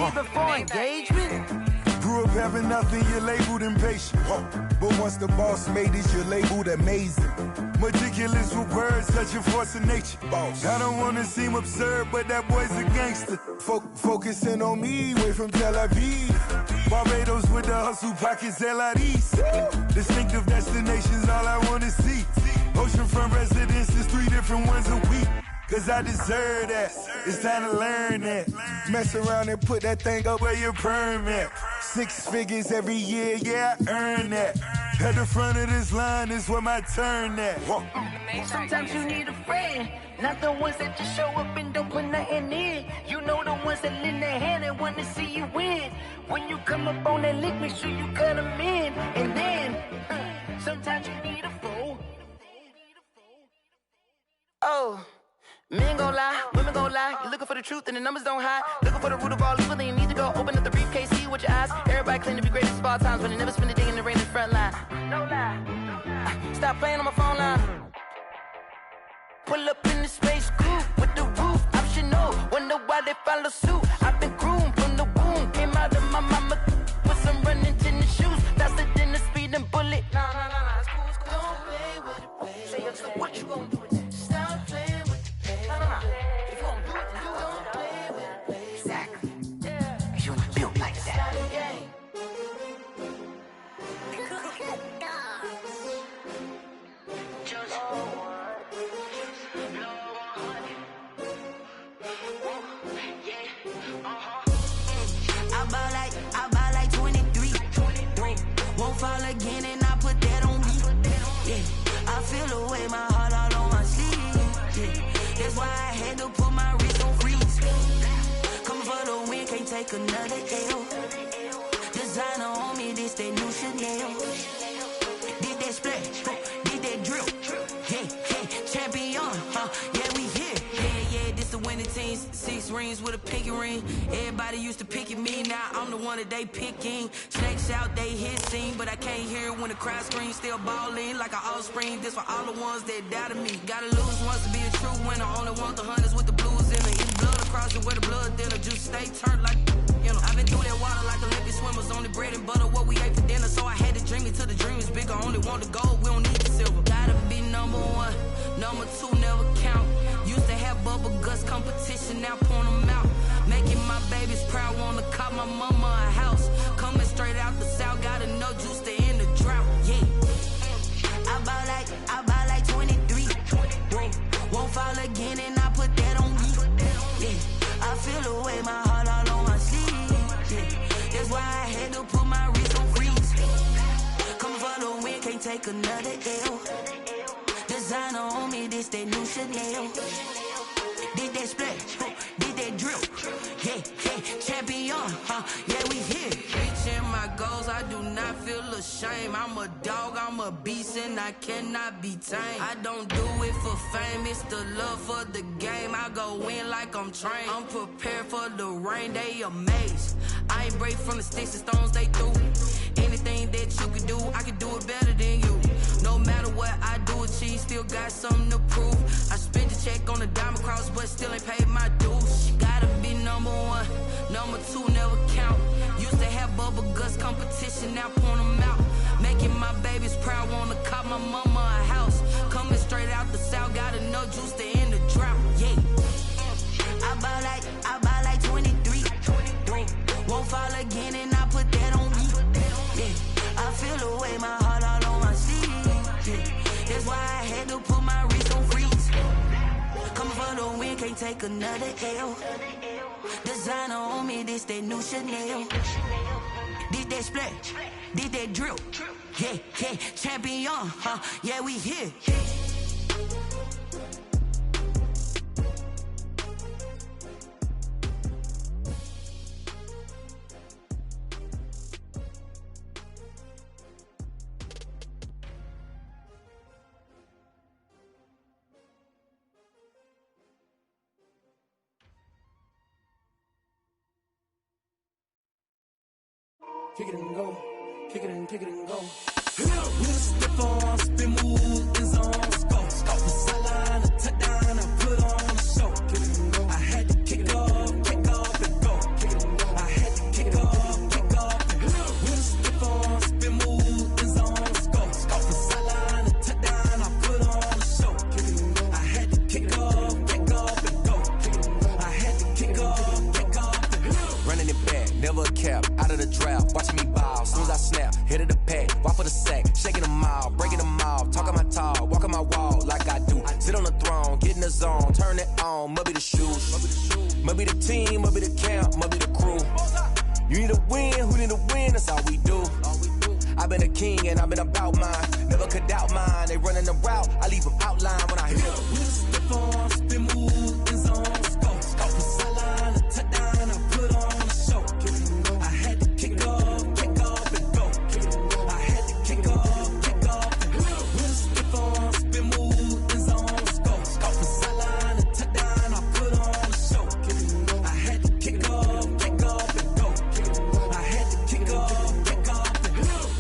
Even for engagement? Grew up having nothing, you're labeled impatient. But once the boss made it, you're labeled amazing. Meticulous with words, such a force of nature. Boss. I don't wanna seem absurd, but that boy's a gangster. Focusing on me, way from Tel Aviv. Barbados with the hustle pockets, LIDs. Distinctive destinations, all I wanna see. Oceanfront residences, 3 different ones a week. Cause I deserve that, it's time to learn that. Mess around and put that thing up where your permit. 6 figures every year, yeah, I earn that. At the front of this line is where my turn at. Sometimes you need a friend, not the ones that just show up and don't put nothing in. You know the ones that lend their hand and wanna see you win. When you come up on that lick, make sure you cut them in. And then, sometimes you need a fool. Oh. Men gon' lie, women gon' lie. You're looking for the truth and the numbers don't hide. Looking for the root of all evil, then you need to go open up the briefcase, see with your eyes. Everybody claim to be greatest of all times, but they never spend a day in the rain in the front line. No lie. Stop playing on my phone line. Pull up in the space coupe with the roof optional. Wonder why they follow suit. I've been groomed from the womb. Came out of my mama with some running tennis shoes. Faster than the speeding bullet. No, it's cool, it's cool. Don't play with it, baby. Say yo, so what you gon' do with it? Stop playing. If you gon' do it, then you don't play with it, baby. Exactly. Cause you ain't built like that. I buy like 23. Won't fall again and I put that on me. Yeah, I feel the way my heart all on my sleeve. Yeah. That's why I had to put my wrist on freeze. Coming for the win, can't take another L. Designer on me, this that new Chanel. Did that splash, did that drill. Yeah, champion, yeah, we here. Yeah, this the winning team. 6 rings with a pinky ring. Everybody used to pick at me, now I'm the one that they picking. Snakes out, they hit scene, but I can't hear it when the crowd screams. Still ballin' like an offspring. This for all the ones that doubted me. Gotta lose once to be a true winner. Only want the hunters with the blues in it. Eat blood across it where the blood dinner. Juice stay turned like, you know. I've been through that water like Olympic swimmers. Only bread and butter, what we ate for dinner. So I had to dream it till the dream is bigger. Only want the gold, we don't need the silver. Gotta be number 1, number 2 never count. Used to have bubble guts competition, now point them out. Making my babies proud, wanna cop my mama a house. Coming straight out the south, gotta know juice to end the drought. Yeah, I buy like 23. Won't fall again and I put that on me. Yeah, I feel the way my heart all on my sleeve. Yeah, that's why I had to put my wrist on freeze. Coming for the win, can't take another L. Designer on me, this that new Chanel. Did that splash, did that drill. Yeah, champion, yeah, we here. Reaching my goals, I do not feel ashamed. I'm a dog, I'm a beast, and I cannot be tamed. I don't do it for fame, it's the love for the game. I go in like I'm trained. I'm prepared for the rain, they amazed. I ain't break from the sticks and stones they threw. Anything that you could do, I could do it better than you. No matter what I do, achieve, still got something to prove. I spent the check on the diamond cross, but still ain't paid my dues. Gotta be number 1, number 2 never count. Used to have bubble guts competition, now point them out. Making my babies proud, wanna cop my mama a house. Coming straight out the south, gotta know juice to end the drought. Yeah, I buy like 23. Won't fall again and I put that on me. Yeah, I feel the way my heart all on my sleeve. Yeah, that's why I had to put my wrist on freeze. Coming for the win, can't take another L. Designer on me, this that new Chanel. Did that splash, did that drill. Yeah, champion, yeah, we here. Kick it and go, kick it and go. With a stiff on, spin move, is on, go. The sideline, a touchdown, I put on a show. Kick it and go. I had to kick off and go. Kick it and go. I running it back, never a cap, out of the draft, watching me ball, soon as I snap, hit of the pack, walk for the sack, shaking them all, breaking them off, talking my talk, walking my wall like I do, sit on the throne, get in the zone, turn it on, must be the shoes, must be the team, must be the camp, must be the crew, you need a win, who need a win, that's all we do. I've been a king and I've been about mine. Never could doubt mine. They running the route. I leave them outline when I hit them. We step on, spin move, in zone, scope. Sideline, a touchdown, I put on a show. I had to kick off and go. I had to kick off and go. We step on, spin move, in zone, scope. Sideline, a touchdown, I put on a show. I had to kick off and go. I had to kick off.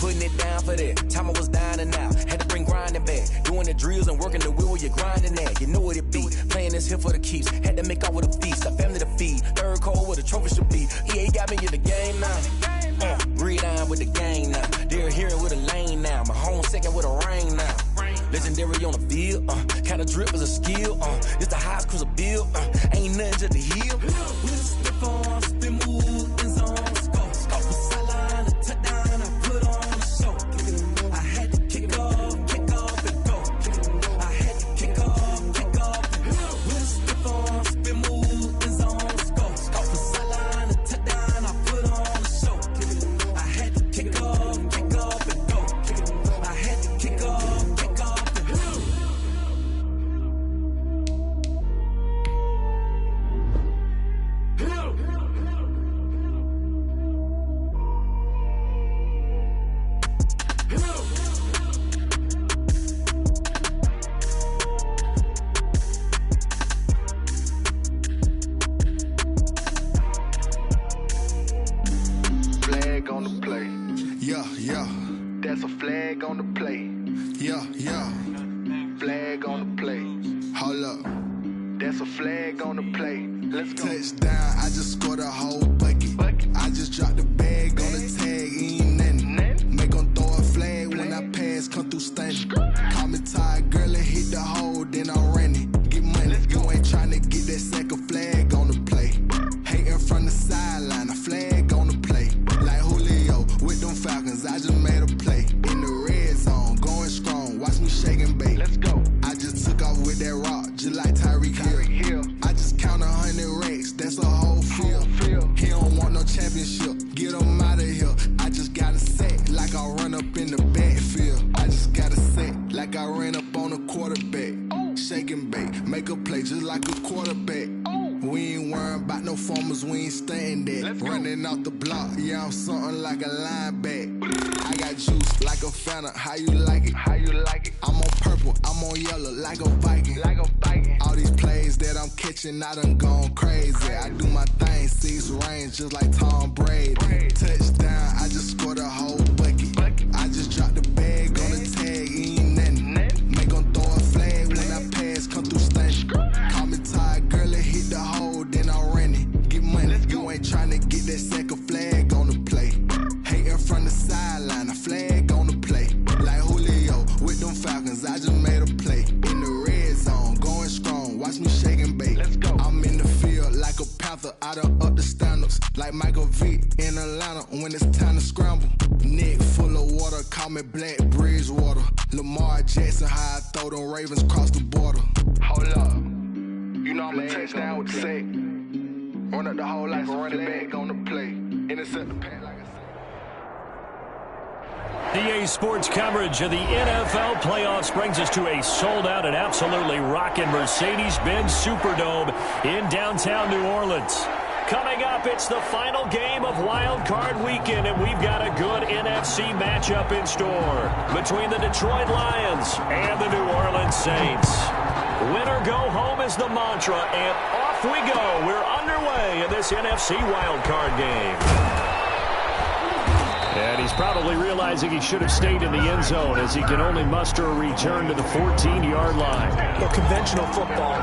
Putting it down for that. Time I was dying and out. Had to bring grinding back. Doing the drills and working the wheel where you're grinding at. You know what it be. Playing this here for the keeps. Had to make out with a feast. A family to feed. Third cold where the trophy should be. EA got me in the game now. Breed on with the game now. They're hearing with a lane now. My home second with a rain now. Legendary on the field. Kind of drip is a skill. It's the highest cruiser bill. Ain't nothing just to heal. We step on, spin move, in zone, scope. Sideline, a touchdown, I put on a show. I had to kick off and go. I had to kick off and go. We step on, spin move, in zone, scope. Sideline, a touchdown, I put on a show. I had to kick off and go. I had to kick off and go. Flag on the play. Yeah, yeah. That's a flag on the play. Yeah, yeah. Flag on the play. Hold up. That's a flag on the play. Let's go. Touchdown, I just scored a whole bucket. I just dropped the bag on the tag, ain't nothing. Make 'em throw a flag when I pass, come through stunning. Call me tired, girl, and hit the hole, then I'm running. Get money, you ain't tryna get that second flag on the play. Hating from the sideline, a flag on the play. Like Julio with them Falcons, I just made a play. In the red zone, going strong, watch me shake and bake. Let's go. I just took off with that rock, just like Tyreek Hill. I just count 100 racks, that's a whole field. He don't want no championship, get him out of here. I just got a set, like I run up in the backfield. I just got a set, like I ran up on a quarterback. Shake and bake, make a play just like a quarterback. We ain't worrying about no formers, we ain't staying there. Running off the block, yeah, I'm something like a linebacker. I got juice like a Fanta, how you like it? I'm on purple, I'm on yellow, like a Viking. All these plays that I'm catching, I done gone crazy. I do my thing, 6 range, just like Tom Brady. Touchdown, I just scored a whole bucket. I just dropped the bag on the tag, ain't nothing. Make 'em throw a flag when I pass, come through stunning. Call me tired, girl, and hit the hole, then I'm running. Get money, you ain't tryna get that second flag on the play. Hating from the sideline, a flag on the play. Like Julio with them Falcons, I just made a play. In the red zone, going strong, watch me shake and bake. I'm in the field like a panther, I done up the standards. Like Michael Vick in Atlanta when it's time to scramble. Neck full of water, call me Black Bridgewater. Lamar Jackson, how I throw them Ravens across the border. Hold up, you know I'm a touchdown with the sack. Run up the hole like a running back on the play. Intercept the pass like a DA Sports coverage of the NFL playoffs brings us to a sold-out and absolutely rocking Mercedes-Benz Superdome in downtown New Orleans. Coming up, it's the final game of Wild Card Weekend, and we've got a good NFC matchup in store between the Detroit Lions and the New Orleans Saints. Win or go home is the mantra, and off we go. We're underway in this NFC Wild Card game. And he's probably realizing he should have stayed in the end zone as he can only muster a return to the 14-yard line. Well, conventional football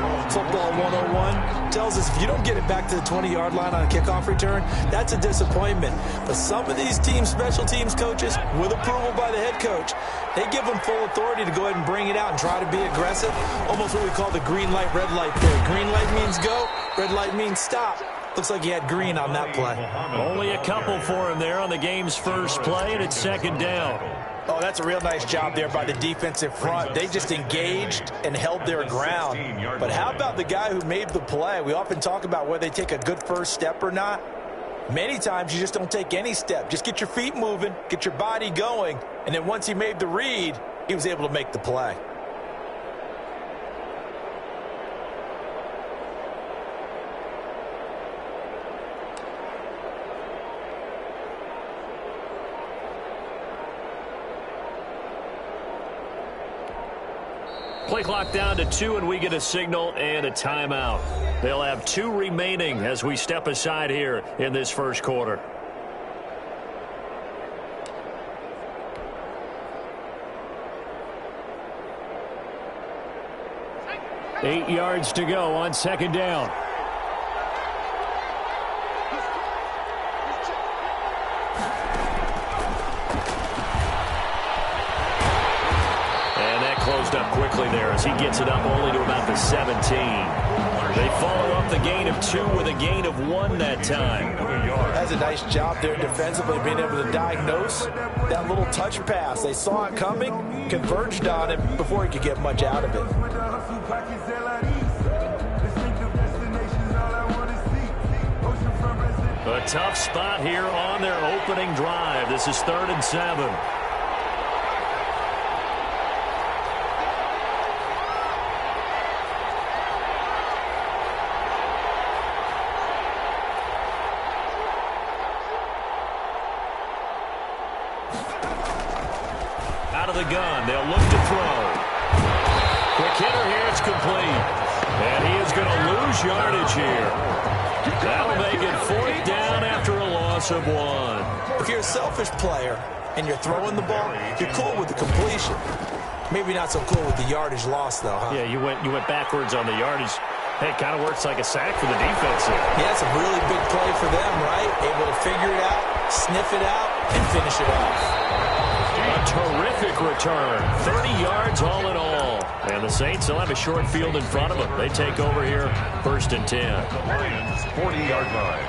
101, tells us if you don't get it back to the 20-yard line on a kickoff return, that's a disappointment. But some of these team special teams coaches, with approval by the head coach, they give them full authority to go ahead and bring it out and try to be aggressive. Almost what we call the green light, red light theory. Green light means go, red light means stop. Looks like he had green on that play. Only a couple for him there on the game's first play, and it's second down. Oh, that's a real nice job there by the defensive front. They just engaged and held their ground. But how about the guy who made the play? We often talk about whether they take a good first step or not. Many times you just don't take any step. Just get your feet moving, get your body going, and then once he made the read, he was able to make the play. Play clock down to 2, and we get a signal and a timeout. They'll have 2 remaining as we step aside here in this first quarter. Eight yards to go on second down. Closed up quickly there as he gets it up only to about the 17. They follow up the gain of 2 with a gain of 1 that time. That's a nice job there defensively, being able to diagnose that little touch pass. They saw it coming, converged on him before he could get much out of it. A tough spot here on their opening drive. This is 3rd and 7. The gun. They'll look to throw. Quick hitter here. It's complete. And he is going to lose yardage here. That'll make it 4th down after a loss of 1. If you're a selfish player and you're throwing the ball, you're cool with the completion. Maybe not so cool with the yardage loss, though, huh? Yeah, you went backwards on the yardage. Hey, it kind of works like a sack for the defense here. Yeah, it's a really big play for them, right? Able to figure it out, sniff it out, and finish it off. A terrific return. 30 yards all in all. And the Saints will have a short field in front of them. They take over here, 1st and 10. The Lions' 40-yard line.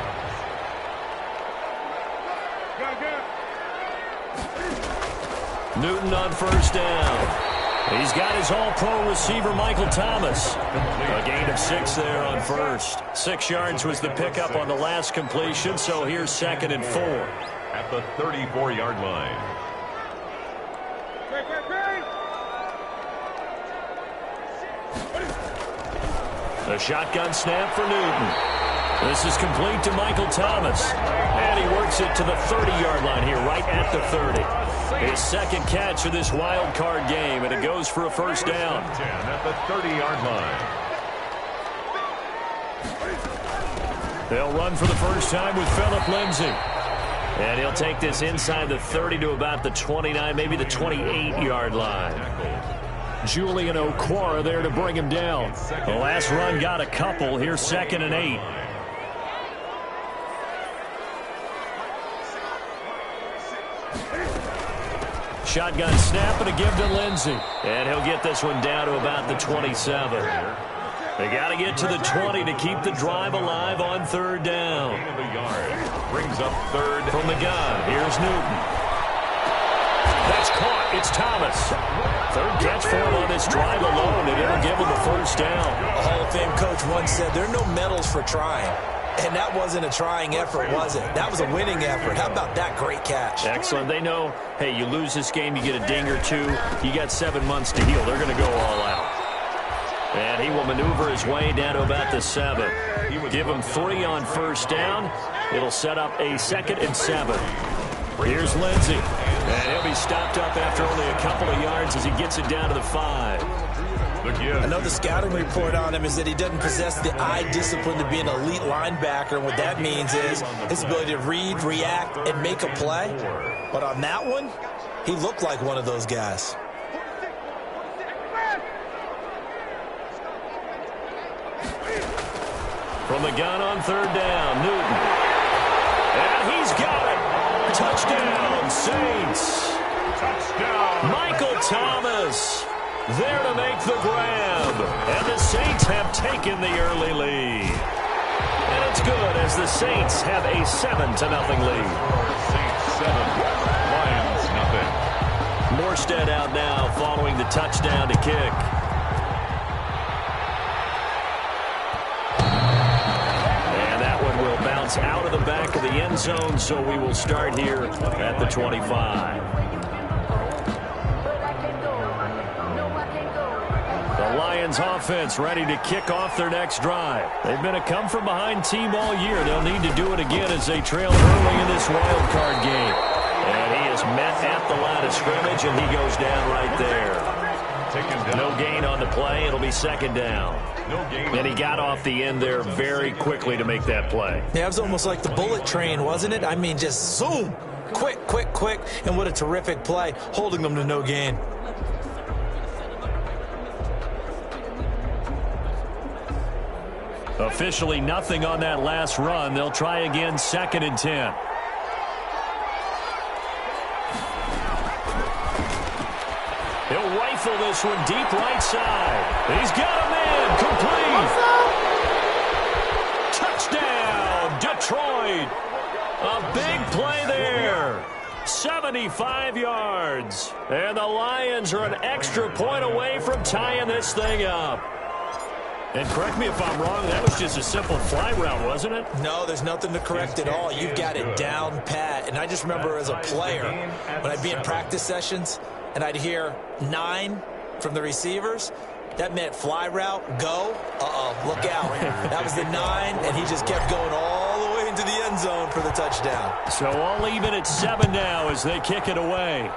Newton on 1st down. He's got his all-pro receiver, Michael Thomas. A gain of 6 there on 1st. 6 yards was the pickup on the last completion, so here's 2nd and 4. At the 34-yard line. A shotgun snap for Newton. This is complete to Michael Thomas. And he works it to the 30-yard line here, right at the 30. His 2nd catch of this wild card game, and it goes for a 1st down. 10 at the 30-yard line. They'll run for the first time with Phillip Lindsay. And he'll take this inside the 30 to about the 29, maybe the 28-yard line. Julian Okwara there to bring him down. The last run got a couple. Here's 2nd and 8. Shotgun snap and a give to Lindsay. And he'll get this one down to about the 27. They got to get to the 20 to keep the drive alive on 3rd down. Brings up 3rd. From the gun, here's Newton. That's caught. It's Thomas. 3rd catch for him on this drive alone, and it'll give him the 1st down. A Hall of Fame coach once said, there are no medals for trying. And that wasn't a trying effort, was it? That was a winning effort. How about that great catch? Excellent. They know, hey, you lose this game, you get a ding or 2. You got 7 months to heal. They're going to go all out. And he will maneuver his way down to about the 7. Give him 3 on 1st down. It'll set up a 2nd and 7. Here's Lindsay. And he'll be stopped up after only a couple of yards as he gets it down to the 5. Another scouting report on him is that he doesn't possess the eye discipline to be an elite linebacker. And what that means is his ability to read, react, and make a play. But on that one, he looked like one of those guys. From the gun on 3rd down, Newton. And he's got it. Touchdown, Saints. Touchdown. Michael Thomas there to make the grab. And the Saints have taken the early lead. And it's good as the Saints have a 7-0 lead. Saints 7, Lions nothing. Morstead out now following the touchdown to kick. And that one will bounce out of the back of the end zone, so we will start here at the 25. The Lions offense ready to kick off their next drive. They've been a come-from-behind team all year. They'll need to do it again as they trail early in this wild card game. And he is met at the line of scrimmage, and he goes down right there. No gain on the play. It'll be second down. And he got off the end there very quickly to make that play. Yeah, it was almost like the bullet train, wasn't it? I mean, just zoom. Quick, quick, quick. And what a terrific play, holding them to no gain. Officially nothing on that last run. They'll try again, 2nd and 10. He'll rifle this one deep right side. He's got a man. Complete. Touchdown, Detroit. A big play there. 75 yards. And the Lions are an extra point away from tying this thing up. And correct me if I'm wrong, that was just a simple fly route, wasn't it? No, there's nothing to correct at all. You've got it down pat. And I just remember as a player, when I'd be in practice sessions and I'd hear 9 from the receivers, that meant fly route, go. Look out. That was the 9, and he just kept going all the way into the end zone for the touchdown. So all even at 7 now as they kick it away.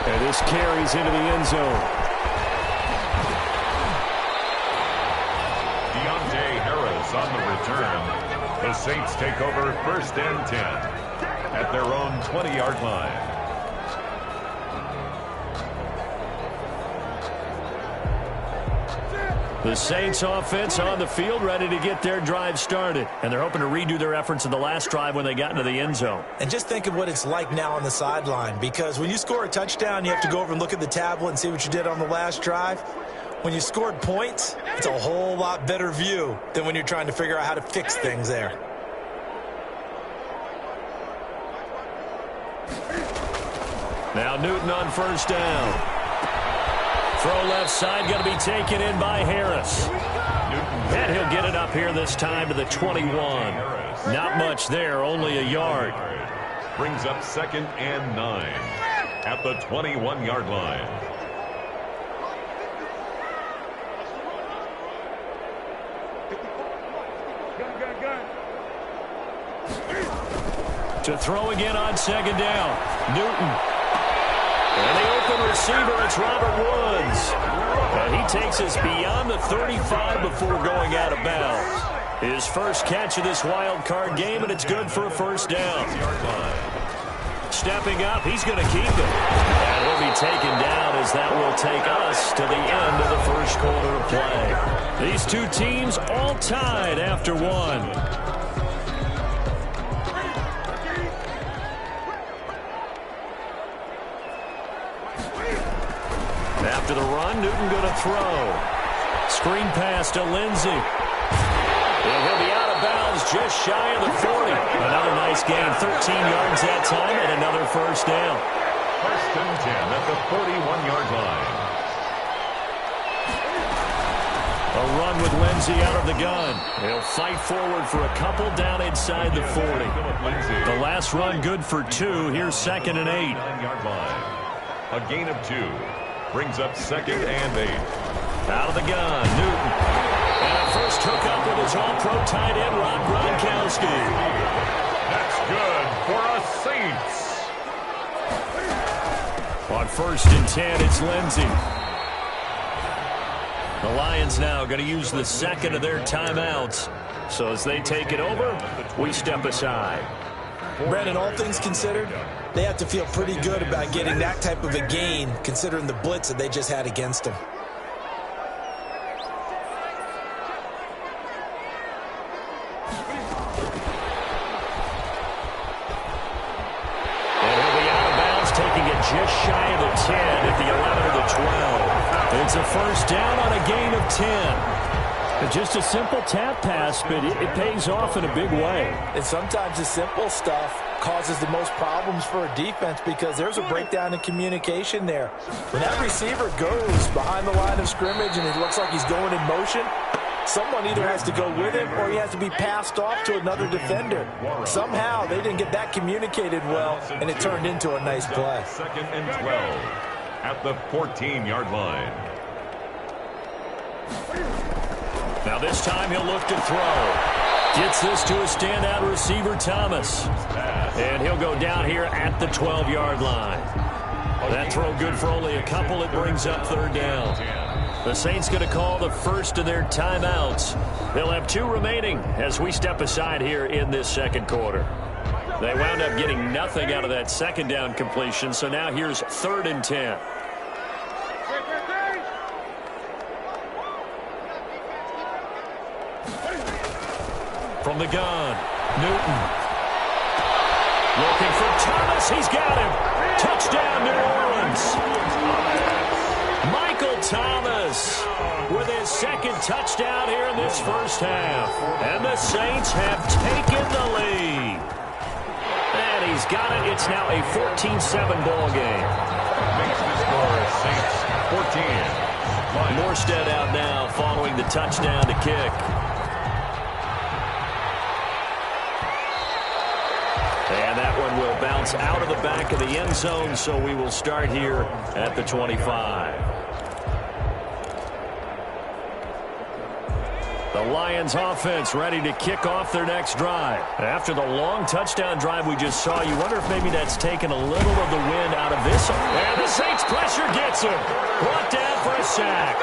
And this carries into the end zone. On the return, the Saints take over 1st and 10 at their own 20-yard line. The Saints offense on the field ready to get their drive started. And they're hoping to redo their efforts in the last drive when they got into the end zone. And just think of what it's like now on the sideline, because when you score a touchdown, you have to go over and look at the tablet and see what you did on the last drive. When you scored points, it's a whole lot better view than when you're trying to figure out how to fix things there. Now Newton on 1st down. Throw left side, going to be taken in by Harris. And he'll get it up here this time to the 21. Not much there, only a yard. Brings up 2nd and 9 at the 21-yard line. To throw again on 2nd down. Newton. And the open receiver, it's Robert Woods. And he takes us beyond the 35 before going out of bounds. His first catch of this wild card game, and it's good for a 1st down. Stepping up, he's going to keep it. And he'll be taken down as that will take us to the end of the first quarter of play. These two teams all tied after 1. After the run, Newton going to throw. Screen pass to Lindsey. And he'll be out of bounds just shy of the 40. Another nice gain, 13 yards that time, and another 1st down. 1st and 10 at the 41-yard line. A run with Lindsey out of the gun. He'll fight forward for a couple down inside the 40. The last run good for 2. Here's 2nd and 8. 9-yard line. A gain of 2. Brings up 2nd and 8. Out of the gun, Newton. And a first hookup with his all-pro tight end, Rob Gronkowski. That's good for us Saints. On 1st and 10, it's Lindsey. The Lions now going to use the 2nd of their timeouts. So as they take it over, we step aside. Brandon, all things considered, they have to feel pretty good about getting that type of a gain, considering the blitz that they just had against them. And he'll be out of bounds, taking it just shy of the 10 at the 11 or the 12. It's a 1st down on a gain of 10. Just a simple tap pass, but it pays off in a big way. And sometimes the simple stuff causes the most problems for a defense because there's a breakdown in communication there. When that receiver goes behind the line of scrimmage and it looks like he's going in motion, someone either has to go with him or he has to be passed off to another defender. Somehow they didn't get that communicated well, and it turned into a nice play. 2nd and 12 at the 14-yard line. Now this time he'll look to throw. Gets this to a standout receiver, Thomas. And he'll go down here at the 12-yard line. That throw good for only a couple. It brings up 3rd down. The Saints going to call the first of their timeouts. They'll have 2 remaining as we step aside here in this 2nd quarter. They wound up getting nothing out of that 2nd down completion, so now here's 3rd and 10. From the gun, Newton. Looking for Thomas. He's got him. Touchdown, New Orleans. Michael Thomas with his 2nd touchdown here in this first half. And the Saints have taken the lead. And he's got it. It's now a 14-7 ball game. Makes the score Saints 14. Morstead out now following the touchdown to kick. And that one will bounce out of the back of the end zone, so we will start here at the 25. The Lions offense ready to kick off their next drive. After the long touchdown drive we just saw, you wonder if maybe that's taken a little of the wind out of this. And the Saints pressure gets him. Brought down for a sack.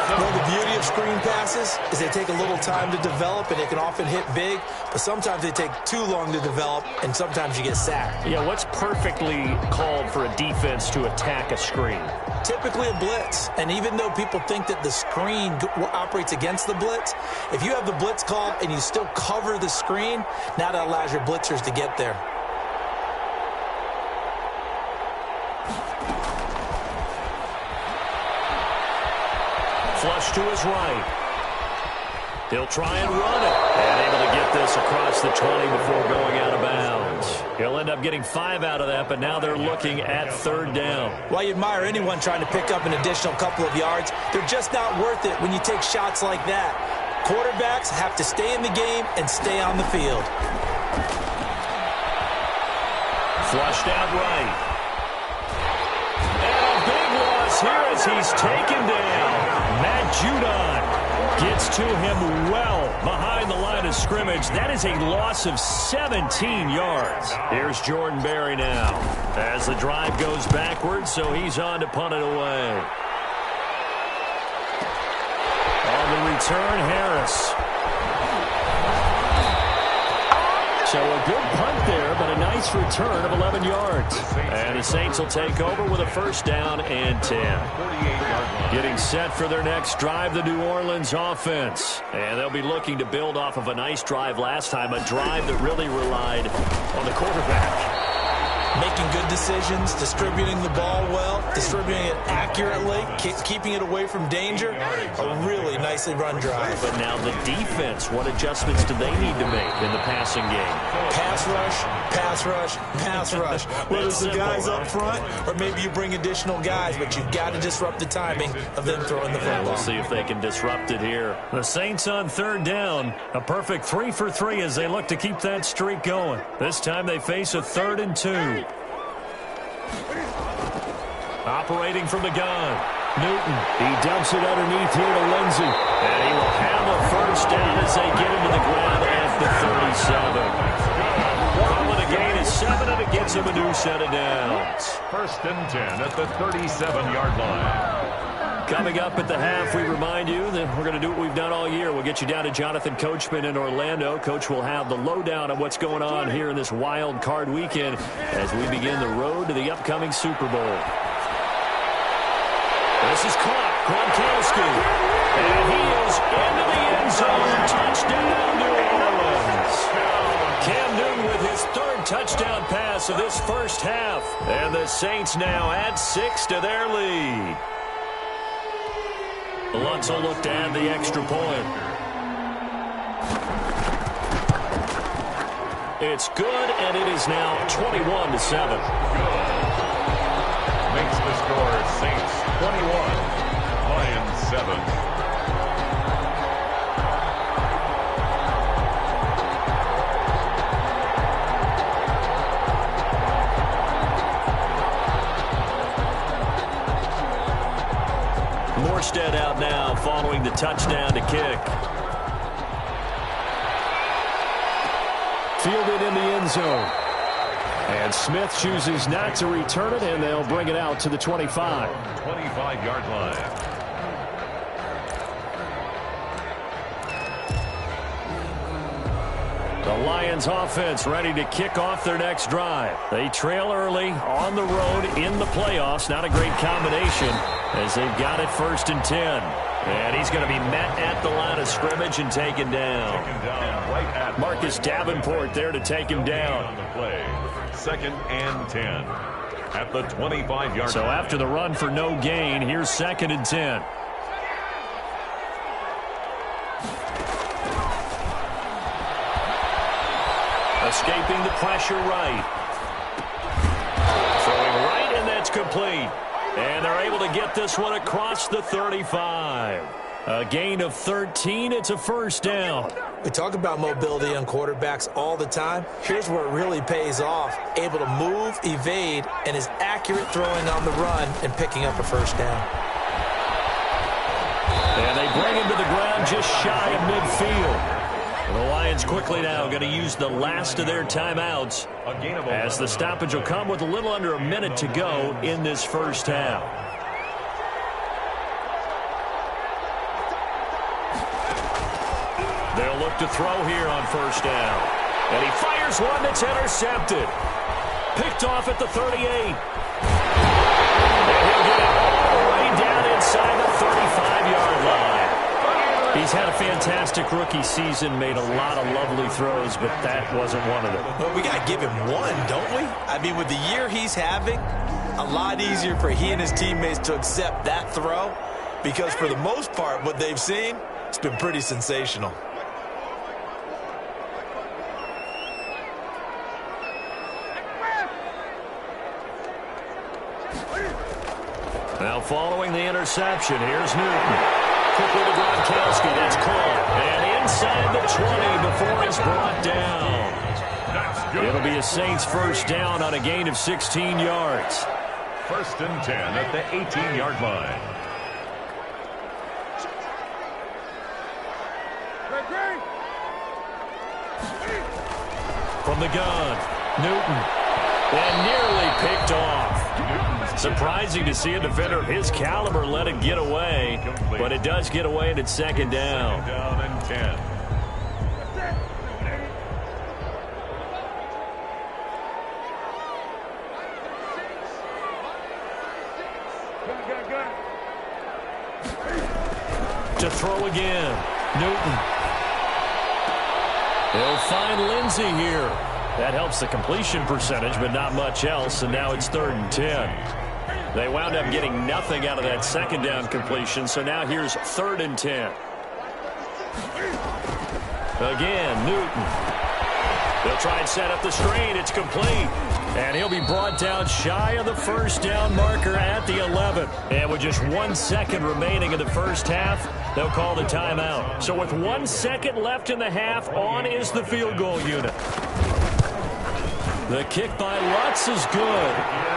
Well, the beauty of screen passes is they take a little time to develop, and they can often hit big, but sometimes they take too long to develop, and sometimes you get sacked. Yeah, what's perfectly called for a defense to attack a screen? Typically a blitz, and even though people think that the screen operates against the blitz, if you have the blitz called and you still cover the screen, now that allows your blitzers to get there. Flush to his right. He'll try and run it. And able to get this across the 20 before going out of bounds. He'll end up getting 5 out of that, but now they're looking at 3rd down. Well, you admire anyone trying to pick up an additional couple of yards. They're just not worth it when you take shots like that. Quarterbacks have to stay in the game and stay on the field. Flushed out right. And a big loss here as he's taken down. Matt Judon gets to him well behind the line of scrimmage. That is a loss of 17 yards. Here's Jordan Berry now as the drive goes backwards, so he's on to punt it away. On the return, Harris. So a good punt there, but a nice return of 11 yards. And the Saints will take over with a 1st down and 10. Getting set for their next drive, the New Orleans offense. And they'll be looking to build off of a nice drive last time, a drive that really relied on the quarterback. Making good decisions, distributing the ball well, distributing it accurately, keeping it away from danger. A really nicely run drive. But now the defense, what adjustments do they need to make in the passing game? Pass rush, pass rush, pass rush. Whether it's the guys up front or maybe you bring additional guys, but you've got to disrupt the timing of them throwing the football. And we'll see if they can disrupt it here. The Saints on 3rd down. A perfect 3 for 3 as they look to keep that streak going. This time they face a 3rd and 2. Operating from the gun, Newton. He dumps it underneath here to Lindsey. And he will have a 1st down as they get into the ground at the 37. Calling a gain of 7, and it gets him a new set of downs. 1st and 10 at the 37-yard line. Coming up at the half, we remind you that we're going to do what we've done all year. We'll get you down to Jonathan Coachman in Orlando. Coach will have the lowdown on what's going on here in this wild card weekend as we begin the road to the upcoming Super Bowl. This is caught. Gronkowski. And he is into the end zone. Touchdown, New Orleans. Cam Newton with his 3rd touchdown pass of this first half. And the Saints now add 6 to their lead. Lutz will look to add the extra point. It's good, and it is now 21-7. Good. Makes the score Saints 21, Lions 7. Morstead out now following the touchdown to kick. Fielded in the end zone. And Smith chooses not to return it, and they'll bring it out to the 25. 25-yard line. The Lions offense ready to kick off their next drive. They trail early on the road in the playoffs. Not a great combination as they've got it 1st and 10. And he's going to be met at the line of scrimmage and taken down. Right at Marcus Davenport there to take him down. On the play. 2nd and 10 at the 25-yard line. So after the run for no gain, here's 2nd and 10. Escaping the pressure right. Throwing right, and that's complete. And they're able to get this one across the 35. A gain of 13. It's a 1st down. We talk about mobility on quarterbacks all the time. Here's where it really pays off. Able to move, evade, and is accurate throwing on the run and picking up a 1st down. And they bring him to the ground just shy of midfield. The Lions quickly now going to use the last of their timeouts as the stoppage will come with a little under a minute to go in this 1st half. They'll look to throw here on 1st down. And he fires one that's intercepted. Picked off at the 38. And he'll get it all the way down inside the 35-yard line. He's had a fantastic rookie season, made a lot of lovely throws, but that wasn't one of them. Well, we got to give him one, don't we? I mean, with the year he's having, a lot easier for he and his teammates to accept that throw because for the most part, what they've seen, it's been pretty sensational. Now following the interception, here's Newton. Quickly to Gronkowski, that's caught. And inside the 20 before he's brought down. It'll be a Saints 1st down on a gain of 16 yards. 1st and 10 at the 18-yard line. From the gun, Newton. And nearly picked off. Surprising to see a defender of his caliber let it get away, but it does get away and it's 2nd down. 2nd down and 10. To throw again, Newton. They'll find Lindsey here. That helps the completion percentage, but not much else, and now it's 3rd and 10. They wound up getting nothing out of that 2nd down completion, so now here's 3rd and 10. Again, Newton. They'll try and set up the screen. It's complete. And he'll be brought down shy of the 1st down marker at the 11. And with just 1 second remaining in the 1st half, they'll call the timeout. So with 1 second left in the half, on is the field goal unit. The kick by Lutz is good.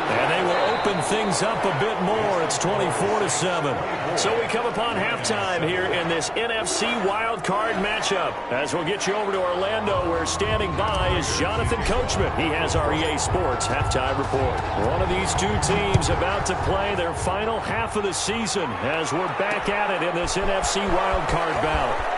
And they will open things up a bit more. It's 24-7. So we come upon halftime here in this NFC wild card matchup. As we'll get you over to Orlando, where standing by is Jonathan Coachman. He has our EA Sports halftime report. One of these two teams about to play their final half of the season as we're back at it in this NFC wild card bout.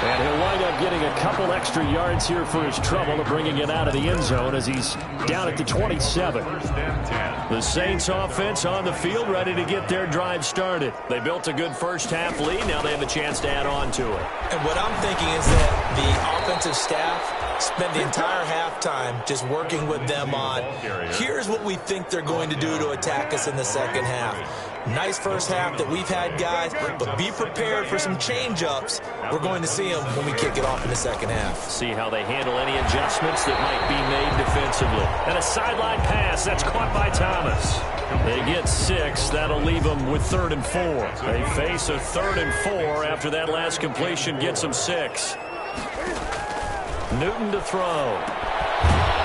And he'll wind up getting a couple extra yards here for his trouble of bringing it out of the end zone as he's down at the 27. The Saints offense on the field ready to get their drive started. They built a good 1st half lead. Now they have a chance to add on to it. And what I'm thinking is that The offensive staff spent the entire halftime just working with them on, here's what we think they're going to do to attack us in the second half. Nice first half that we've had, guys, but be prepared for some change-ups. We're going to see them when we kick it off in the second half. See how they handle any adjustments that might be made defensively. And a sideline pass, that's caught by Thomas. They get 6. That'll leave them with 3rd and 4. They face a 3rd and 4 after that last completion gets them 6. Newton to throw.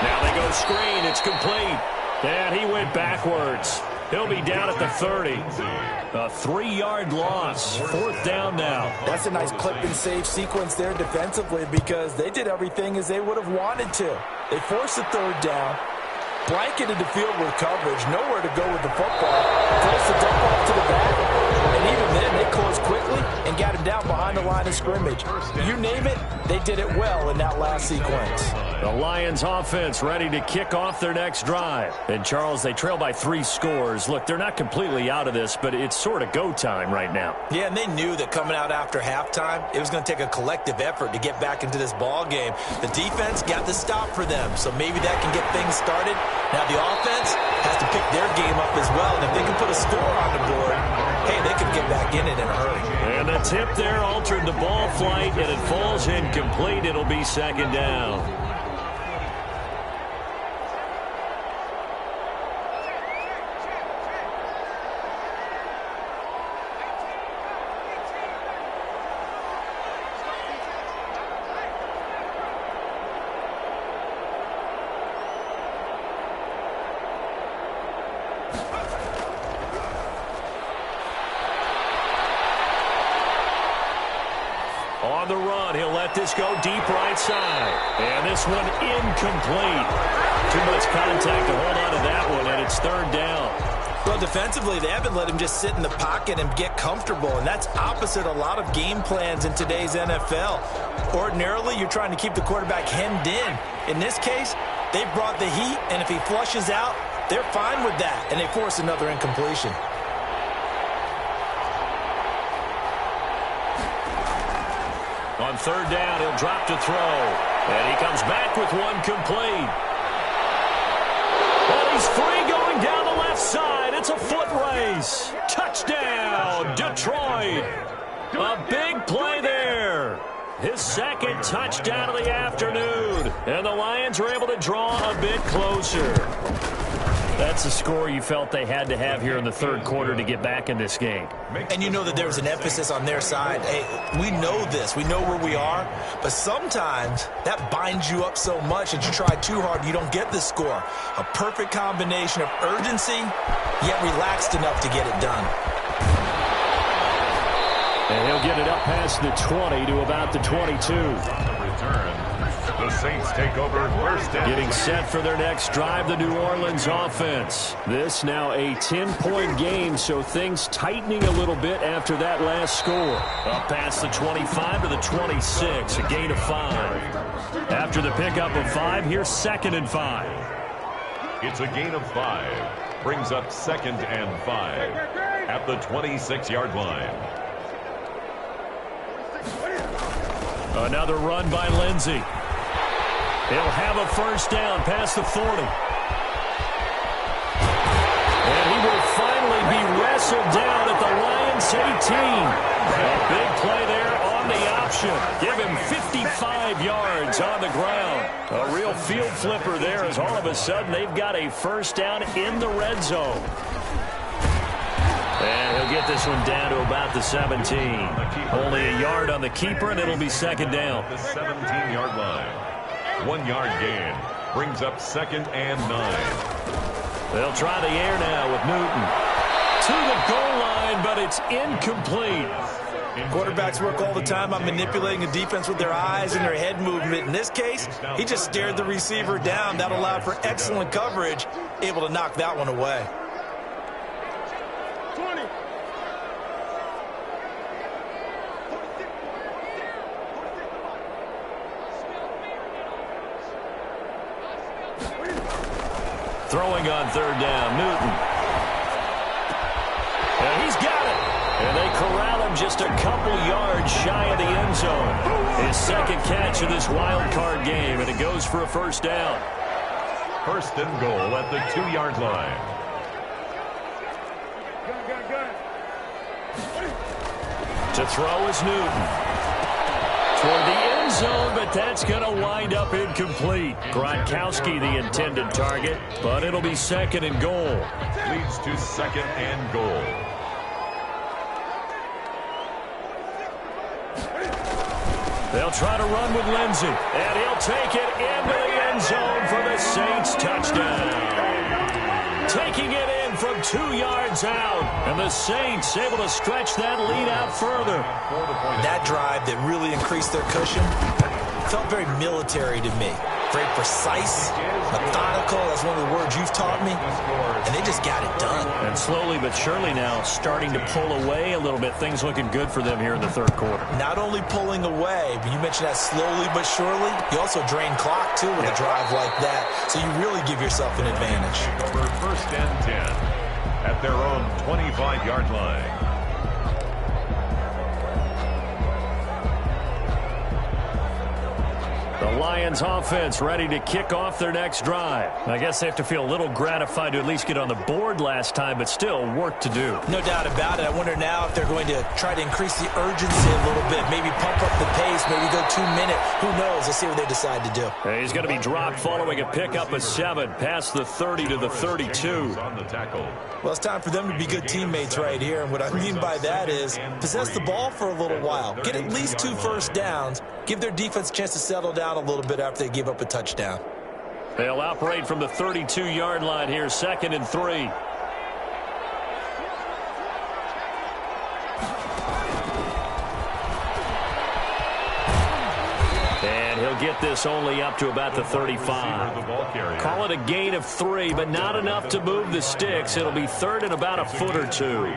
Now they go screen. It's complete. And he went backwards. He'll be down at the 30. A 3-yard loss. 4th down now. That's a nice clip and save sequence there defensively because they did everything as they would have wanted to. They forced the 3rd down, blanketed the field with coverage, nowhere to go with the football, forced the dump off to the back, and even then they closed quickly and got him down behind the line of scrimmage. You name it, they did it well in that last sequence. The Lions offense ready to kick off their next drive. And Charles, they trail by 3 scores. Look, they're not completely out of this, but it's sort of go time right now. Yeah, and they knew that coming out after halftime, it was going to take a collective effort to get back into this ball game. The defense got the stop for them, so maybe that can get things started. Now the offense has to pick their game up as well, and if they can put a score on the board, hey, they could get back in it in a hurry. And the tip there altered the ball flight, and it falls incomplete. It'll be 2nd down. On the run, he'll let this go deep right side. And this one incomplete. Too much contact to hold on to that one, and it's 3rd down. Well, defensively, they haven't let him just sit in the pocket and get comfortable, and that's opposite a lot of game plans in today's NFL. Ordinarily, you're trying to keep the quarterback hemmed in. In this case, they brought the heat, and if he flushes out, they're fine with that, and they force another incompletion. On 3rd down, he'll drop to throw. And he comes back with one complete. And he's free going down the left side. It's a foot race. Touchdown, Detroit. A big play there. His 2nd touchdown of the afternoon. And the Lions are able to draw a bit closer. That's a score you felt they had to have here in the 3rd quarter to get back in this game. And you know that there's an emphasis on their side. Hey, we know this. We know where we are. But sometimes that binds you up so much that you try too hard and you don't get the score. A perfect combination of urgency, yet relaxed enough to get it done. And he'll get it up past the 20 to about the 22. Return. The Saints take over 1st down. Getting set for their next drive, the New Orleans offense. This now a 10-point game, so things tightening a little bit after that last score. Up past the 25 to the 26, a gain of 5. After the pickup of 5, here's 2nd and 5. It's a gain of 5. Brings up 2nd and 5 at the 26-yard line. Another run by Lindsey. He'll have a 1st down past the 40. And he will finally be wrestled down at the Lions 18. A big play there on the option. Give him 55 yards on the ground. A real field flipper there as all of a sudden they've got a 1st down in the red zone. And he'll get this one down to about the 17. Only a yard on the keeper, and it'll be 2nd down. The 17-yard line. 1-yard gain. Brings up 2nd and 9. They'll try the air now with Newton. To the goal line, but it's incomplete. Quarterbacks work all the time on manipulating a defense with their eyes and their head movement. In this case, he just stared the receiver down. That allowed for excellent coverage, able to knock that one away. Throwing on 3rd down, Newton. And he's got it. And they corral him just a couple yards shy of the end zone. His second catch of this wild card game, and it goes for a first down. First and goal at the 2-yard line. To throw is Newton. Toward the end zone, but that's going to wind up incomplete. Gronkowski the intended target, but it'll be second and goal. Leads to second and goal. They'll try to run with Lindsey, and he'll take it into the end zone for the Saints touchdown. Taking it in from 2 yards out, and the Saints able to stretch that lead out further. That drive that really increased their cushion felt very military to me. Very precise, methodical, that's one of the words you've taught me, and they just got it done. And slowly but surely now starting to pull away a little bit. Things looking good for them here in the third quarter. Not only pulling away, but you mentioned that slowly but surely, you also drain clock too with a drive like that, so you really give yourself an advantage. For first and 10 at their own 25-yard line. The Lions offense ready to kick off their next drive. I guess they have to feel a little gratified to at least get on the board last time, but still work to do. No doubt about it. I wonder now if they're going to try to increase the urgency a little bit, maybe pump up the pace, maybe go 2 minute. Who knows? Let's see what they decide to do. He's going to be dropped following a pickup of 7 past the 30 to the 32. On the tackle. Well, it's time for them to be good teammates right here, and what I mean by that is possess the ball for a little while, get at least 2 first downs, give their defense a chance to settle down a little bit after they give up a touchdown. They'll operate from the 32-yard line here, 2nd and 3. And he'll get this only up to about the 35. Call it a gain of 3, but not enough to move the sticks. It'll be 3rd and about a foot or 2.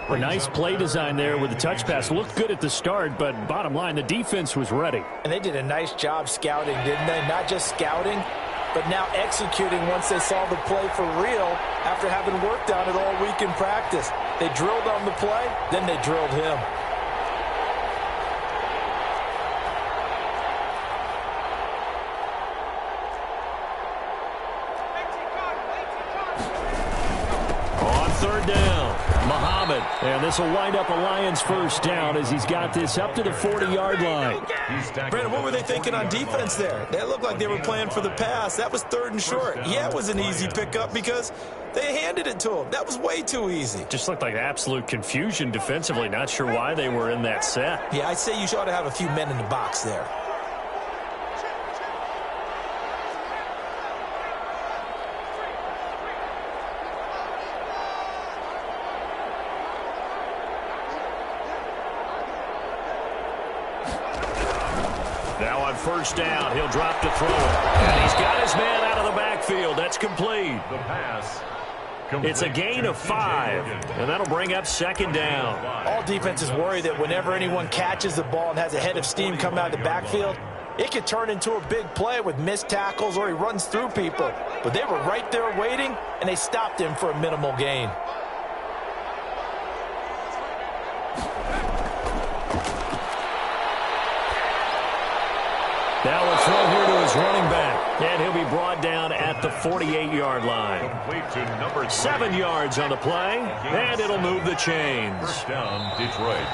A nice play design there with the touch pass. Looked good at the start, but bottom line, the defense was ready. And they did a nice job scouting, didn't they? Not just scouting, but now executing once they saw the play for real after having worked on it all week in practice. They drilled on the play, then they drilled him. On 3rd down. Muhammad, and this will wind up a Lions first down as he's got this up to the 40-yard line. Brandon, what were they thinking on defense there? They looked like they were playing for the pass. That was 3rd and short. Yeah, it was an easy pickup because they handed it to him. That was way too easy. Just looked like absolute confusion defensively. Not sure why they were in that set. Yeah, I'd say you ought to have a few men in the box there. Now on first down, he'll drop to throw it. And he's got his man out of the backfield. That's complete. The pass. It's a gain of 5, and that'll bring up 2nd down. All defenses worry that whenever anyone catches the ball and has a head of steam come out of the backfield, it could turn into a big play with missed tackles or he runs through people. But they were right there waiting, and they stopped him for a minimal gain. Now we'll throw here to his running back, and he'll be brought down at the 48-yard line. 7 yards on the play, and it'll move the chains. First down, Detroit.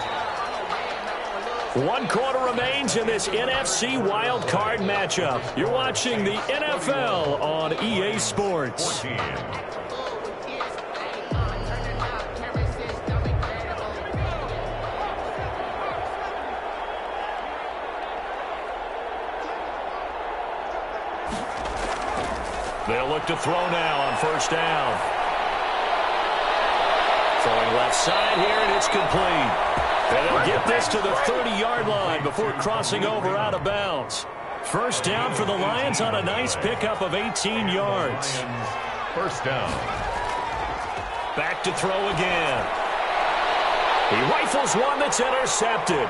1 quarter remains in this NFC wild card matchup. You're watching the NFL on EA Sports. 14. They'll look to throw now on first down. Throwing left side here, and it's complete. And they'll get this to the 30-yard line before crossing over out of bounds. First down for the Lions on a nice pickup of 18 yards. First down. Back to throw again. He rifles one that's intercepted.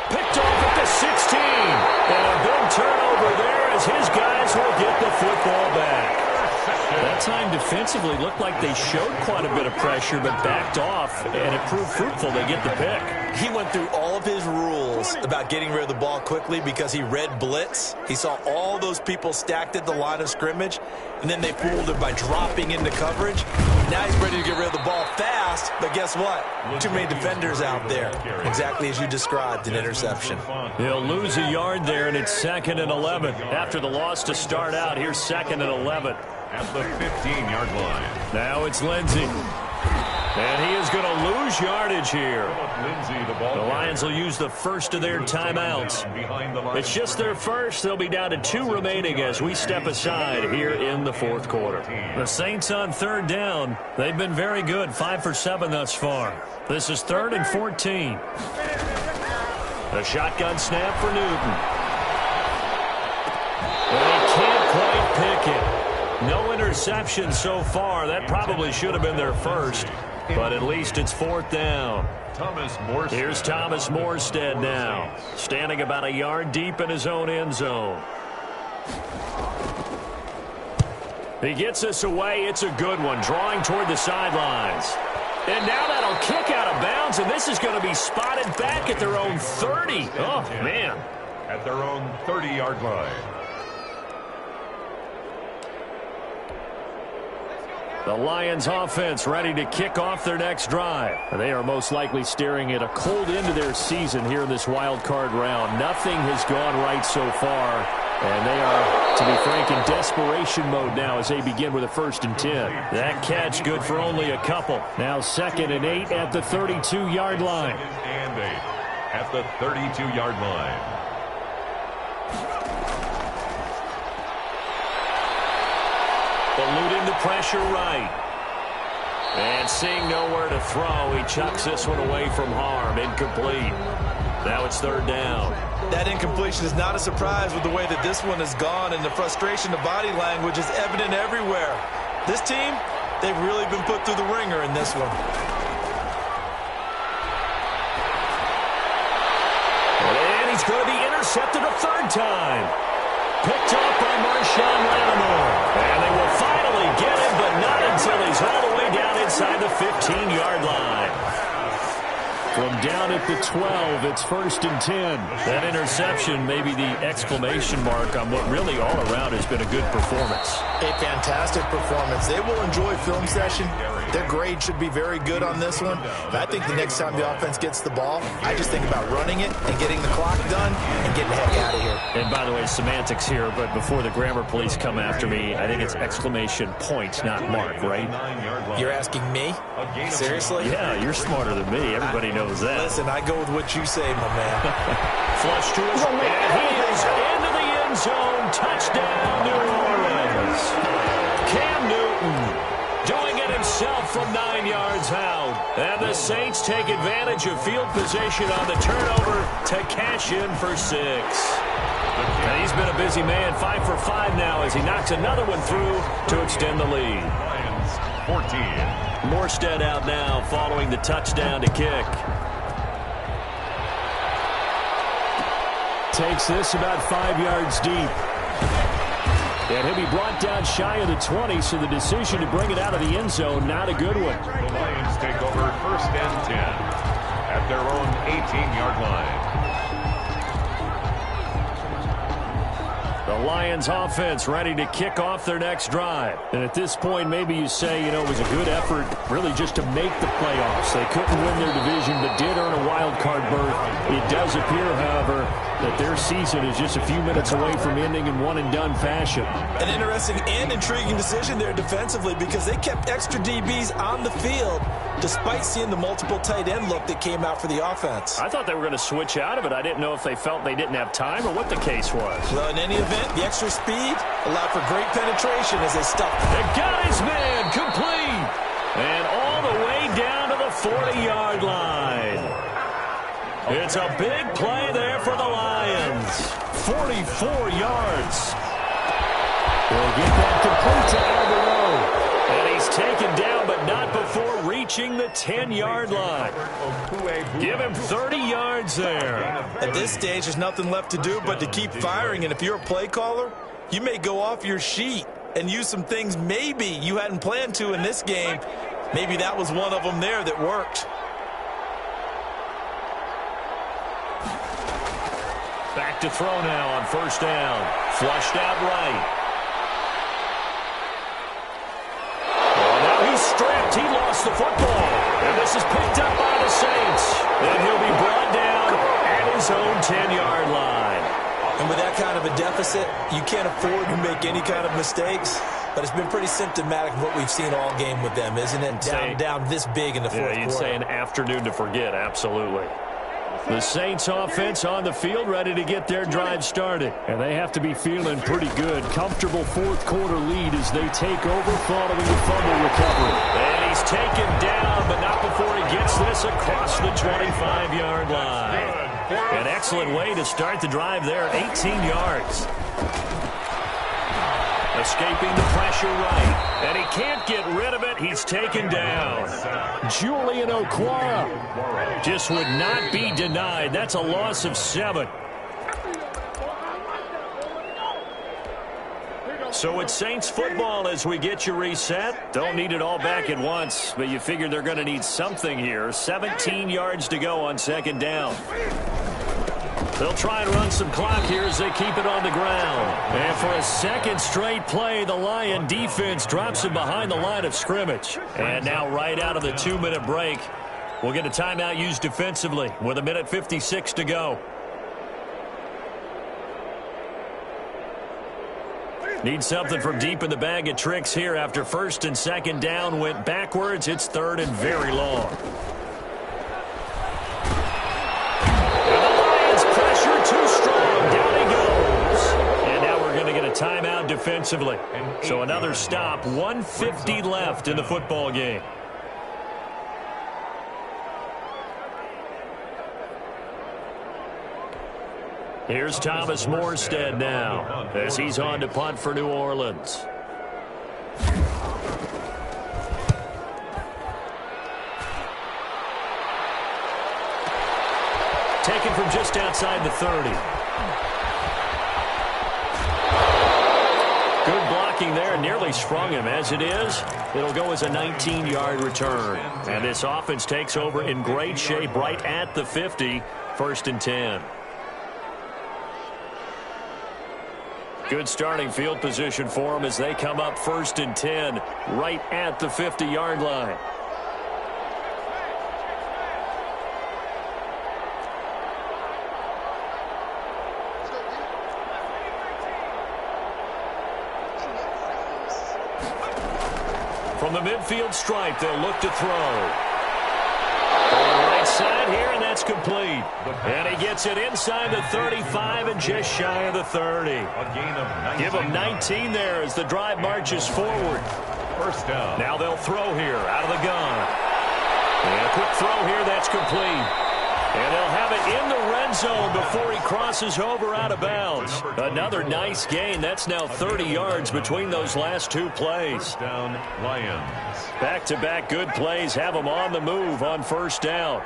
Picked off at the 16. And a big turnover there as his guys will get the football back. That's time defensively, looked like they showed quite a bit of pressure, but backed off, and it proved fruitful. They get the pick. He went through all of his rules about getting rid of the ball quickly because he read blitz. He saw all those people stacked at the line of scrimmage, and then they fooled him by dropping into coverage. Now he's ready to get rid of the ball fast, but guess what? Too many defenders out there. Exactly as you described, an interception. He'll lose a yard there, and it's 2nd and 11. After the loss to start out, here's 2nd and 11. At the 15-yard line. Now it's Lindsey. And he is going to lose yardage here. The Lions will use the first of their timeouts. It's just their first. They'll be down to 2 remaining as we step aside here in the 4th quarter. The Saints on 3rd down. They've been very good, 5 for 7 thus far. This is 3rd and 14. A shotgun snap for Newton. And he can't quite pick it. No interception so far. That probably should have been their first. But at least it's 4th down. Here's Thomas Morstead now, standing about a yard deep in his own end zone. He gets us away. It's a good one, drawing toward the sidelines. And now that'll kick out of bounds, and this is going to be spotted back at their own 30. Oh, man. At their own 30-yard line. The Lions offense ready to kick off their next drive. They are most likely staring at a cold end to their season here in this wild card round. Nothing has gone right so far, and they are, to be frank, in desperation mode now as they begin with a 1st and 10. That catch good for only a couple. Now 2nd and 8 at the 32-yard line. 2nd and 8 at the 32-yard line. Eluding the pressure right. And seeing nowhere to throw, he chucks this one away from harm. Incomplete. Now it's 3rd down. That incompletion is not a surprise with the way that this one has gone, and the frustration of body language is evident everywhere. This team, they've really been put through the ringer in this one. And he's going to be intercepted a 3rd time. Picked off by Marshawn Lattimore. And they will finally get him, but not until he's all the way down inside the 15-yard line. From down at the 12, it's 1st and 10. That interception may be the exclamation mark on what really all around has been a good performance. A fantastic performance. They will enjoy film session. Their grade should be very good on this one. And I think the next time the offense gets the ball, I just think about running it and getting the clock done and getting the heck out of here. And by the way, semantics here, but before the grammar police come after me, I think it's exclamation point, not mark, right? You're asking me? Seriously? Yeah, you're smarter than me. Everybody knows that. Listen, I go with what you say, my man. Flush to his and he is into the end zone. Touchdown, New Orleans. Cam Newton doing it himself from 9 yards out. And the Saints take advantage of field position on the turnover to cash in for 6. And he's been a busy man, 5 for 5 now as he knocks another one through to extend the lead. Lions 14. Morstead out now following the touchdown to kick. Takes this about 5 yards deep. And he'll be brought down shy of the 20, so the decision to bring it out of the end zone, not a good one. The Lions take over 1st and 10 at their own 18-yard line. The Lions offense ready to kick off their next drive. And at this point, maybe you say, it was a good effort really just to make the playoffs. They couldn't win their division, but did earn a wild card berth. It does appear, however, that their season is just a few minutes away from ending in one-and-done fashion. An interesting and intriguing decision there defensively because they kept extra DBs on the field despite seeing the multiple tight end look that came out for the offense. I thought they were going to switch out of it. I didn't know if they felt they didn't have time or what the case was. Well, in any event, the extra speed allowed for great penetration as they stuffed it. They got his man complete. And all the way down to the 40-yard line. It's a big play there for the Lions. 44 yards. They'll get that complete to Alvaro. And he's taken down, but not before reaching the 10-yard line. Give him 30 yards there. At this stage, there's nothing left to do but to keep firing. And if you're a play caller, you may go off your sheet and use some things maybe you hadn't planned to in this game. Maybe that was one of them there that worked. Back to throw now on first down. Flushed out right. Oh, now he's stripped. He lost the football. And this is picked up by the Saints. And he'll be brought down at his own 10-yard line. And with that kind of a deficit, you can't afford to make any kind of mistakes. But it's been pretty symptomatic of what we've seen all game with them, isn't it? Down this big in the fourth quarter. You'd say an afternoon to forget, absolutely. The Saints offense on the field, ready to get their drive started. And they have to be feeling pretty good. Comfortable fourth quarter lead as they take over following the fumble recovery. And he's taken down, but not before he gets this across the 25-yard line. An excellent way to start the drive there, 18 yards. Escaping the pressure right. And he can't get rid of it. He's taken down. Julian Okwara just would not be denied. That's a loss of 7. So it's Saints football as we get you reset. Don't need it all back at once, but you figure they're going to need something here. 17 yards to go on second down. They'll try and run some clock here as they keep it on the ground. And for a second straight play, the Lion defense drops him behind the line of scrimmage. And now right out of the 2-minute break, we'll get a timeout used defensively with 1:56 to go. Need something from deep in the bag of tricks here after first and second down went backwards. It's third and very long. Too strong. Down he goes. And now we're going to get a timeout defensively. So another stop. 1:50 left in the football game. Here's Thomas Morstead now as he's on to punt for New Orleans. Taken from just outside the 30. Good blocking there. Nearly sprung him. As it is, it'll go as a 19-yard return. And this offense takes over in great shape right at the 50. First and 10. Good starting field position for them as they come up first and 10 right at the 50-yard line. From the midfield stripe, they'll look to throw. On the right side here, and that's complete. And he gets it inside the 35 and just shy of the 30. Give him 19 there as the drive marches forward. First down. Now they'll throw here out of the gun. And a quick throw here, that's complete. And they'll have it in the red zone before he crosses over out of bounds. Another nice gain. That's now 30 yards between those last two plays. First down, Lions. Back-to-back good plays have them on the move on first down.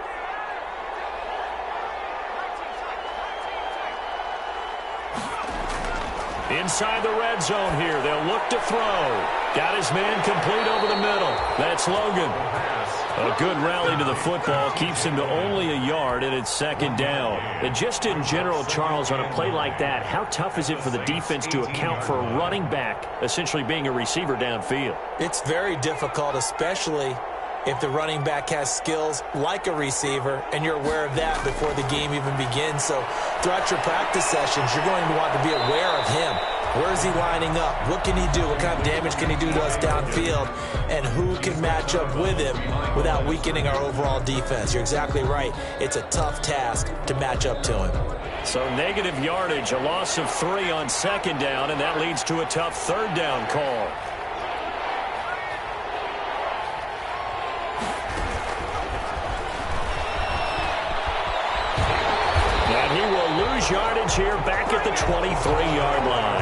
Inside the red zone here. They'll look to throw. Got his man complete over the middle. That's Logan. A good rally to the football keeps him to only a yard, and it's second down. And just in general, Charles, on a play like that, how tough is it for the defense to account for a running back essentially being a receiver downfield? It's very difficult, especially if the running back has skills like a receiver, and you're aware of that before the game even begins. So throughout your practice sessions, you're going to want to be aware of him. Where is he lining up? What can he do? What kind of damage can he do to us downfield? And who can match up with him without weakening our overall defense? You're exactly right. It's a tough task to match up to him. So negative yardage, a loss of 3 on second down, and that leads to a tough third down call. And he will lose yardage here back at the 23-yard line.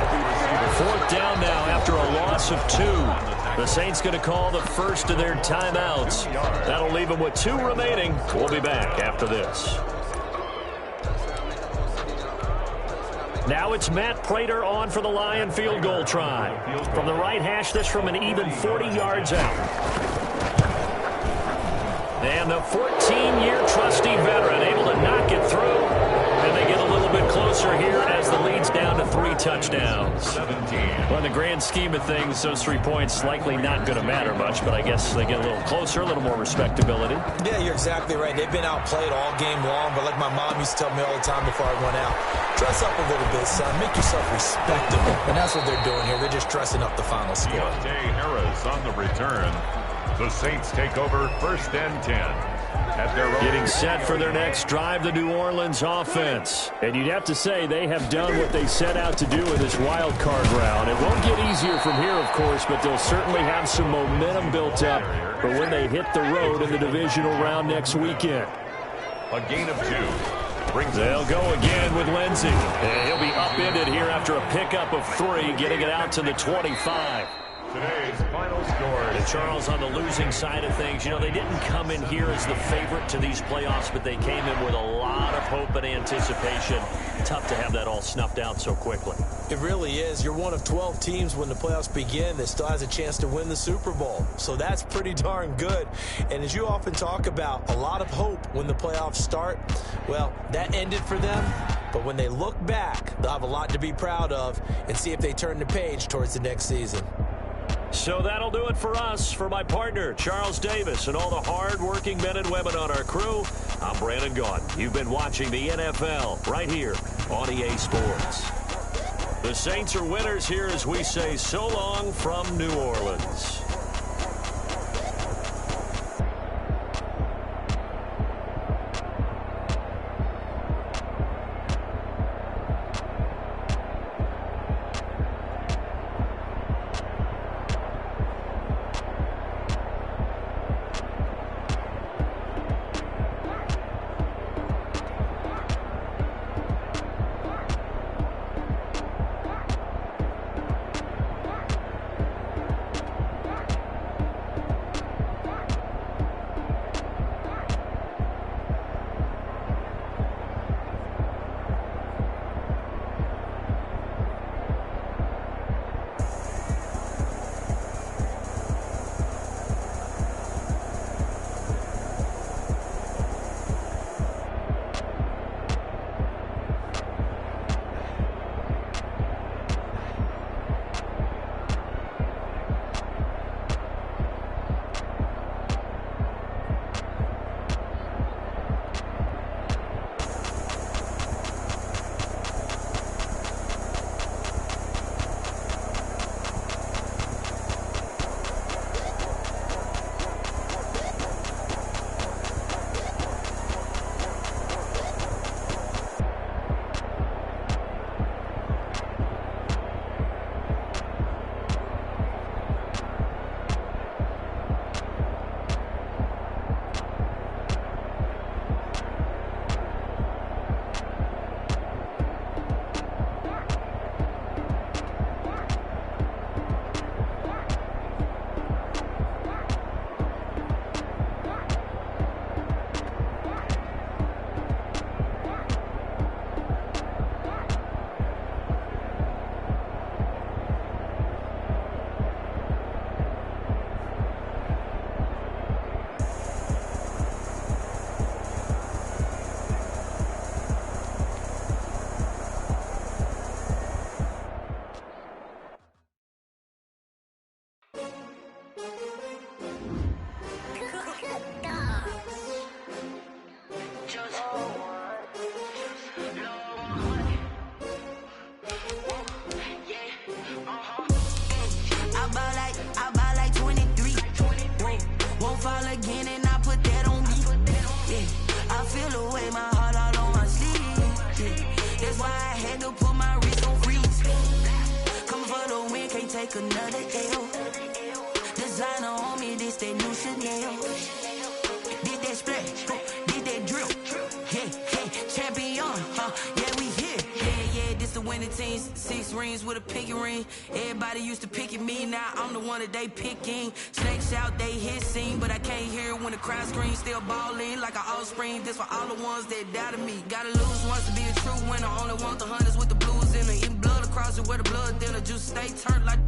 Fourth down now after a loss of 2. The Saints going to call the first of their timeouts. That'll leave them with 2 remaining. We'll be back after this. Now it's Matt Prater on for the Lion field goal try. From the right hash, this from an even 40 yards out. And the 14-year trusty veteran able to knock it through. And they get a little bit closer here as the lead's down to 3 touchdowns. 17. Well, in the grand scheme of things, those 3 points likely not going to matter much, but I guess they get a little closer, a little more respectability. Yeah, you're exactly right. They've been outplayed all game long, but like my mom used to tell me all the time before I went out, dress up a little bit, son. Make yourself respectable. And that's what they're doing here. They're just dressing up the final score. Deontay Harris on the return. The Saints take over 1st and 10. At their own. Getting set for their next drive, the New Orleans offense. And you'd have to say they have done what they set out to do in this wild card round. It won't get easier from here, of course, but they'll certainly have some momentum built up for when they hit the road in the divisional round next weekend. A gain of 2. They'll go again with Lindsey. And he'll be upended here after a pickup of 3, getting it out to the 25. Today's final score. And Charles, on the losing side of things, you know, they didn't come in here as the favorite to these playoffs, but they came in with a lot of hope and anticipation. Tough to have that all snuffed out so quickly. It really is. You're one of 12 teams when the playoffs begin that still has a chance to win the Super Bowl. So that's pretty darn good. And as you often talk about, a lot of hope when the playoffs start. Well, that ended for them. But when they look back, they'll have a lot to be proud of and see if they turn the page towards the next season. So that'll do it for us. For my partner, Charles Davis, and all the hard-working men and women on our crew, I'm Brandon Gaudin. You've been watching the NFL right here on EA Sports. The Saints are winners here as we say so long from New Orleans. take another L. Designer on me, this that new Chanel. Did that splash, did that drill. Yeah, yeah, champion, yeah, we here. Yeah, yeah, this the win. 20 teams, 6 rings with a pinky ring. Everybody used to pick at me, now I'm the one that they picking. Snakes out, they hit scene, but I can't hear it when the crowd screams. Still balling like an offspring. This for all the ones that doubted me. Gotta lose once to be a true winner. Only want the hunters with the blues in it. Eating blood across it where the blood thinner. Juice stay turned like